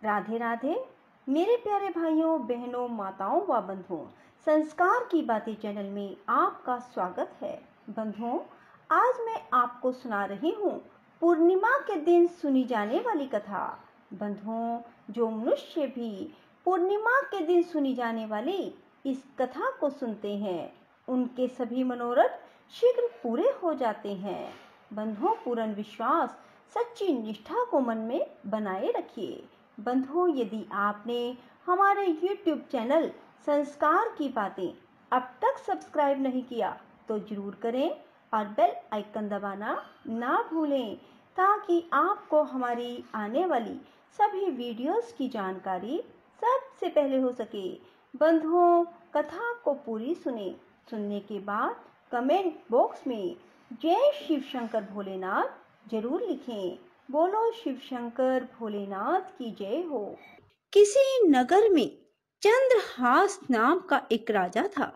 राधे राधे मेरे प्यारे भाइयों बहनों माताओं व बंधुओं, संस्कार की बातें चैनल में आपका स्वागत है। बंधुओं, आज मैं आपको सुना रही हूँ पूर्णिमा के दिन सुनी जाने वाली कथा। बंधुओं, जो मनुष्य भी पूर्णिमा के दिन सुनी जाने वाली इस कथा को सुनते हैं, उनके सभी मनोरथ शीघ्र पूरे हो जाते हैं। बंधुओं, पूर्ण विश्वास, सच्ची निष्ठा को मन में बनाए रखिए। बंधुओं, यदि आपने हमारे YouTube चैनल संस्कार की बातें अब तक सब्सक्राइब नहीं किया तो जरूर करें और बेल आइकन दबाना ना भूलें, ताकि आपको हमारी आने वाली सभी वीडियोस की जानकारी सबसे पहले हो सके। बंधुओं, कथा को पूरी सुनने के बाद कमेंट बॉक्स में जय शिव शंकर भोलेनाथ जरूर लिखें। बोलो शिव शंकर भोलेनाथ की जय हो। किसी नगर में चंद्रहास नाम का एक राजा था।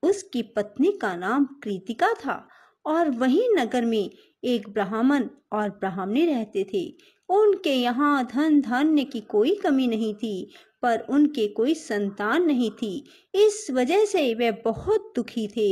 उसकी पत्नी का नाम कृतिका था और वही नगर में एक ब्राह्मण और ब्राह्मणी रहते थे। उनके यहाँ धन धान्य की कोई कमी नहीं थी, पर उनके कोई संतान नहीं थी। इस वजह से वे बहुत दुखी थे।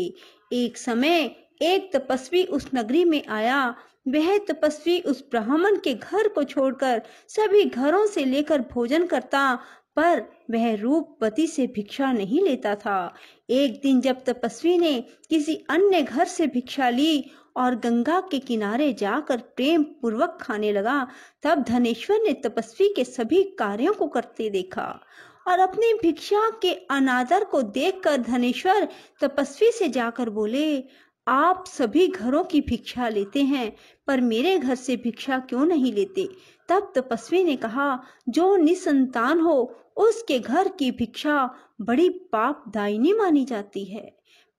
एक समय एक तपस्वी उस नगरी में आया। वह तपस्वी उस ब्राह्मण के घर को छोड़कर सभी घरों से लेकर भोजन करता, पर वह रूपवती से भिक्षा नहीं लेता था। एक दिन जब तपस्वी ने किसी अन्य घर से भिक्षा ली और गंगा के किनारे जाकर प्रेम पूर्वक खाने लगा, तब धनेश्वर ने तपस्वी के सभी कार्यों को करते देखा और अपनी भिक्षा के अनादर को देखकर धनेश्वर तपस्वी से जाकर बोले, आप सभी घरों की भिक्षा लेते हैं, पर मेरे घर से भिक्षा क्यों नहीं लेते? तब तपस्वी ने कहा, जो निसंतान हो उसके घर की भिक्षा बड़ी पापदायिनी मानी जाती है।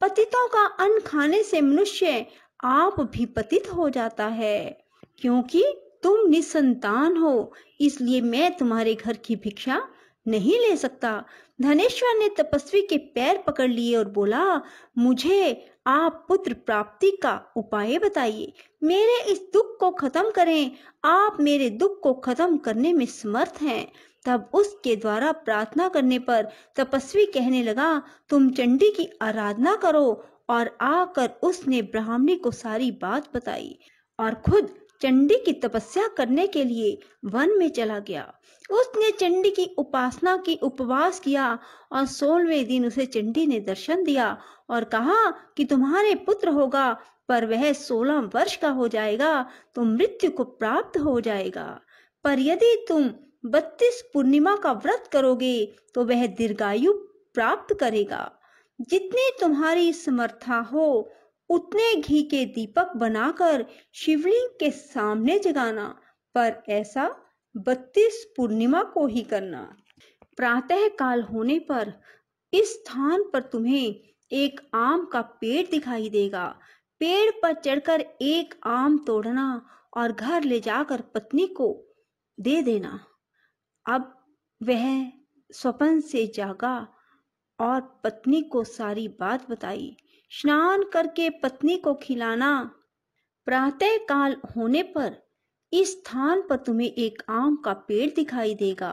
पतितों का अन्न खाने से मनुष्य आप भी पतित हो जाता है। क्योंकि तुम निसंतान हो, इसलिए मैं तुम्हारे घर की भिक्षा नहीं ले सकता। धनेश्वर ने तपस्वी के पैर पकड़ लिए और बोला, मुझे आप पुत्र प्राप्ति का उपाय बताइए, मेरे इस दुख को खत्म करें। आप मेरे दुख को खत्म करने में समर्थ हैं। तब उसके द्वारा प्रार्थना करने पर तपस्वी कहने लगा, तुम चंडी की आराधना करो। और आकर उसने ब्राह्मणी को सारी बात बताई और खुद चंडी की तपस्या करने के लिए वन में चला गया। उसने चंडी की उपासना की, उपवास किया और 16वें दिन उसे चंडी ने दर्शन दिया और कहा कि तुम्हारे पुत्र होगा, पर वह 16 वर्ष का हो जाएगा तो मृत्यु को प्राप्त हो जाएगा। पर यदि तुम 32 पूर्णिमा का व्रत करोगे तो वह दीर्घायु प्राप्त करेगा। जितनी तुम्हारी समर्था हो उतने घी के दीपक बनाकर शिवलिंग के सामने जगाना, पर ऐसा 32 पूर्णिमा को ही करना। प्रातः काल होने पर इस स्थान पर तुम्हें एक आम का पेड़ दिखाई देगा। पेड़ पर चढ़कर एक आम तोड़ना और घर ले जाकर पत्नी को दे देना। अब वह स्वप्न से जागा और पत्नी को सारी बात बताई। स्नान करके पत्नी को खिलाना। प्रातः काल होने पर इस स्थान पर तुम्हें एक आम का पेड़ दिखाई देगा।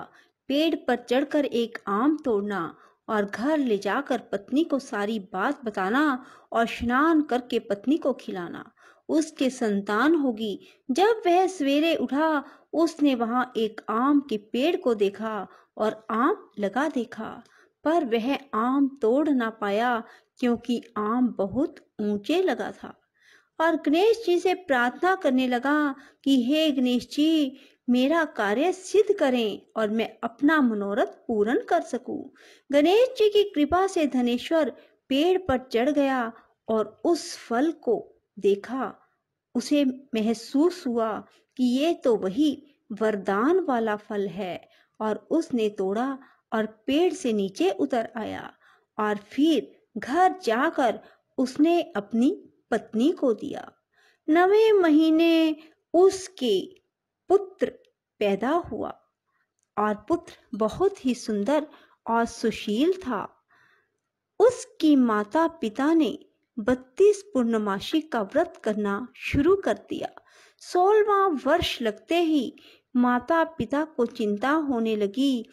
पेड़ पर चढ़कर एक आम तोड़ना और घर ले जाकर पत्नी को सारी बात बताना और स्नान करके पत्नी को खिलाना। उसके संतान होगी। जब वह सवेरे उठा, उसने वहां एक आम के पेड़ को देखा और आम लगा देखा, पर वह आम तोड़ ना पाया क्योंकि आम बहुत ऊंचे लगा था। और गणेश जी से प्रार्थना करने लगा कि हे गणेश जी, मेरा कार्य सिद्ध करें और मैं अपना मनोरथ पूर्ण कर सकूं। गणेश जी की कृपा से धनेश्वर पेड़ पर चढ़ गया और उस फल को देखा। उसे महसूस हुआ कि ये तो वही वरदान वाला फल है, और उसने तोड़ा और पेड़ से नीचे उतर आया और फिर घर जाकर उसने अपनी पत्नी को दिया। 9वें महीने उसके पुत्र पैदा हुआ और पुत्र बहुत ही सुंदर और सुशील था। उसकी माता पिता ने 32 पूर्णमासी का व्रत करना शुरू कर दिया। 16वां वर्ष लगते ही माता पिता को चिंता होने लगी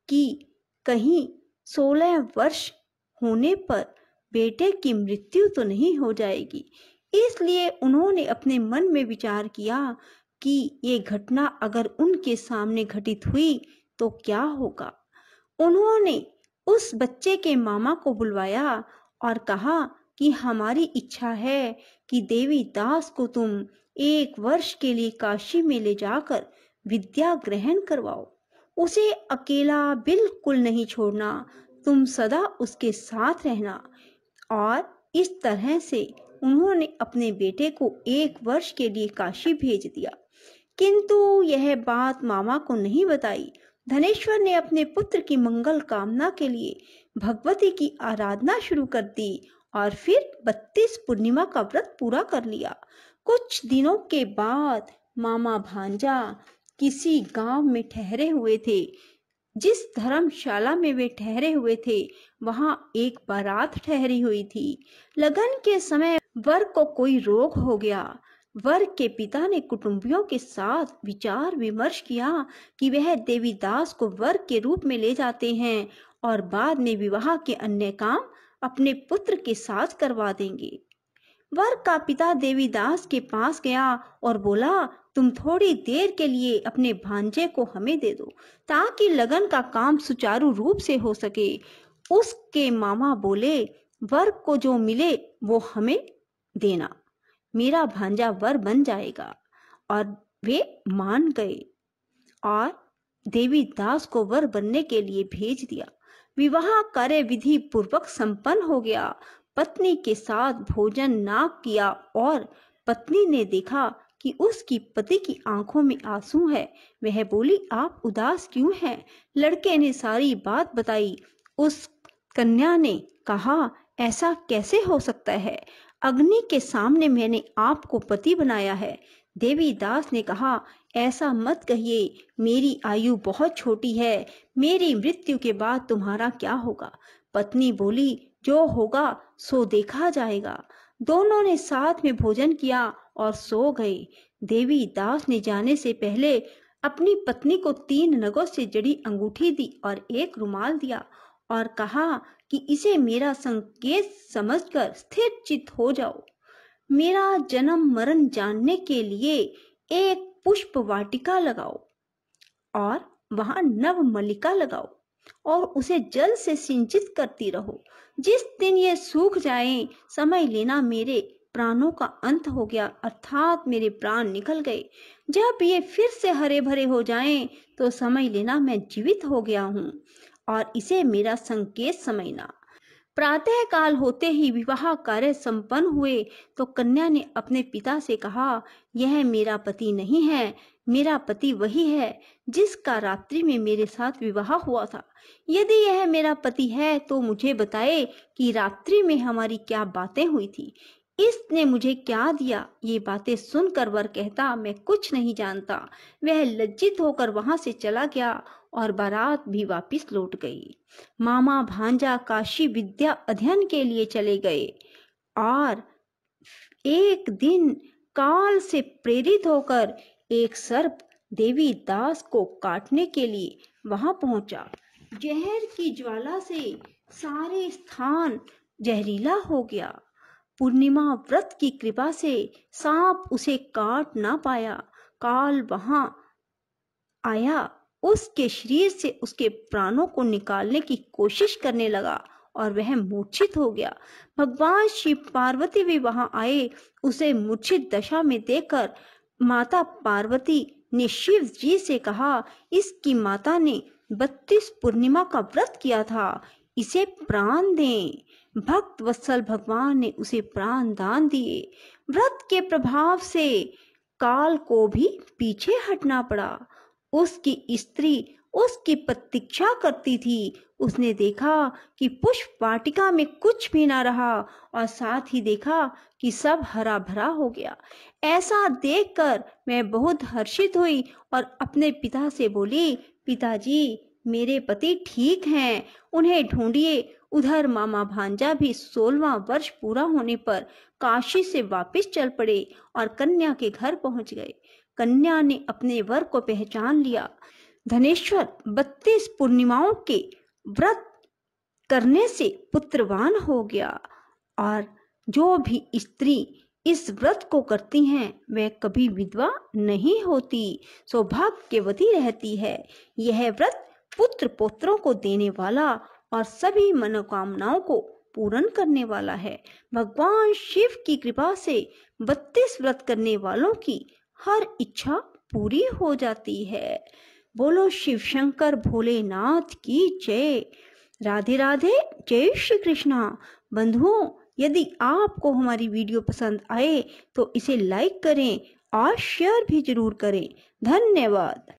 कि कहीं 16 वर्ष होने पर बेटे की मृत्यु तो नहीं हो जाएगी। इसलिए उन्होंने अपने मन में विचार किया कि ये घटना अगर उनके सामने घटित हुई तो क्या होगा। उन्होंने उस बच्चे के मामा को बुलवाया और कहा कि हमारी इच्छा है कि देवी दास को तुम 1 वर्ष के लिए काशी में ले जाकर विद्या ग्रहण करवाओ। उसे अकेला बिल्कुल नहीं छोड़ना, तुम सदा उसके साथ रहना। और इस तरह से उन्होंने अपने बेटे को 1 वर्ष के लिए काशी भेज दिया। किंतु यह बात मामा को नहीं बताई। धनेश्वर ने अपने पुत्र की मंगल कामना के लिए भगवती की आराधना शुरू कर दी और फिर 32 पूर्णिमा का व्रत पूरा कर लिया। कुछ दिनों के बाद मामा भांजा किसी गांव में ठहरे हुए थे। जिस धर्मशाला में वे ठहरे हुए थे वहां एक बारात ठहरी हुई थी। लगन के समय वर को कोई रोग हो गया। वर के पिता ने कुटुंबियों के साथ विचार विमर्श किया कि वह देवीदास को वर के रूप में ले जाते हैं और बाद में विवाह के अन्य काम अपने पुत्र के साथ करवा देंगे। वर का पिता देवीदास के पास गया और बोला, तुम थोड़ी देर के लिए अपने भांजे को हमें दे दो ताकि लगन का काम सुचारू रूप से हो सके। उसके मामा बोले, वर को जो मिले वो हमें देना, मेरा भांजा वर बन जाएगा। और वे मान गए और देवीदास को वर बनने के लिए भेज दिया। विवाह कार्य विधि पूर्वक संपन्न हो गया। पत्नी के साथ भोजन ना किया और पत्नी ने देखा कि उसकी पति की आंखों में आंसू है। वह बोली, आप उदास क्यों हैं? लड़के ने सारी बात बताई। उस कन्या ने कहा, ऐसा कैसे हो सकता है? अग्नि के सामने मैंने आपको पति बनाया है। देवीदास ने कहा, ऐसा मत कहिए, मेरी आयु बहुत छोटी है, मेरी मृत्यु के बाद तुम्हारा क्या होगा? पत्नी बोली, जो होगा सो देखा जाएगा। दोनों ने साथ में भोजन किया और सो गए। देवीदास ने जाने से पहले अपनी पत्नी को 3 नगों से जड़ी अंगूठी दी और एक रुमाल दिया और कहा कि इसे मेरा संकेत समझकर स्थिर चित्त हो जाओ। मेरा जन्म मरण जानने के लिए एक पुष्प वाटिका लगाओ और वहां नव मल्लिका लगाओ और उसे जल से सिंचित करती रहो। जिस दिन ये सूख जाए समझ लेना मेरे प्राणों का अंत हो गया, अर्थात मेरे प्राण निकल गए। जब ये फिर से हरे भरे हो जाएं तो समझ लेना मैं जीवित हो गया हूँ और इसे मेरा संकेत समझना। प्रातः काल होते ही विवाह कार्य संपन्न हुए तो कन्या ने अपने पिता से कहा, यह मेरा पति नहीं है, मेरा पति वही है जिसका रात्रि में मेरे साथ विवाह हुआ था। यदि यह मेरा पति है तो मुझे बताए कि रात्रि में हमारी क्या बातें हुई थी, इसने मुझे क्या दिया। ये बातें सुनकर वर कहता, मैं कुछ नहीं जानता। वह लज्जित होकर वहां से चला गया और बारात भी वापस लौट गई। मामा भांजा काशी विद्या अध्ययन के लिए चले गए और एक दिन काल से प्रेरित होकर एक सर्प देवीदास को काटने के लिए वहां पहुंचा। जहर की ज्वाला से सारे स्थान जहरीला हो गया। पूर्णिमा व्रत की कृपा से सांप उसे काट ना पाया। काल वहां आया, उसके शरीर से उसके प्राणों को निकालने की कोशिश करने लगा और वह मूर्छित हो गया। भगवान शिव पार्वती भी वहां आए। उसे मूर्छित दशा में देखकर माता पार्वती ने शिव जी से कहा, इसकी माता ने 32 पूर्णिमा का व्रत किया था, इसे प्राण दें। भक्त वत्सल भगवान ने उसे प्राण दान दिए। व्रत के प्रभाव से काल को भी पीछे हटना पड़ा। उसकी स्त्री उसकी प्रतीक्षा करती थी। उसने देखा कि पुष्प वाटिका में कुछ भी ना रहा और साथ ही देखा कि सब हरा भरा हो गया। ऐसा देखकर मैं बहुत हर्षित हुई और अपने पिता से बोली, पिताजी मेरे पति ठीक हैं, उन्हें ढूंढिए। उधर मामा भांजा भी 16वां वर्ष पूरा होने पर काशी से वापस चल पड़े और कन्या के घर पहुंच गए। कन्या ने अपने वर को पहचान लिया। धनेश्वर 32 पूर्णिमाओं के व्रत करने से पुत्रवान हो गया और जो भी स्त्री इस व्रत को करती हैं वह कभी विधवा नहीं होती, सौभाग्यवती रहती है। यह व्रत पुत्र पौत्रों को देने वाला और सभी मनोकामनाओं को पूर्ण करने वाला है। भगवान शिव की कृपा से 32 व्रत करने वालों की हर इच्छा पूरी हो जाती है। बोलो शिव शंकर भोलेनाथ की जय। राधे राधे, जय श्री कृष्णा। बंधुओं, यदि आपको हमारी वीडियो पसंद आए तो इसे लाइक करें और शेयर भी जरूर करें। धन्यवाद।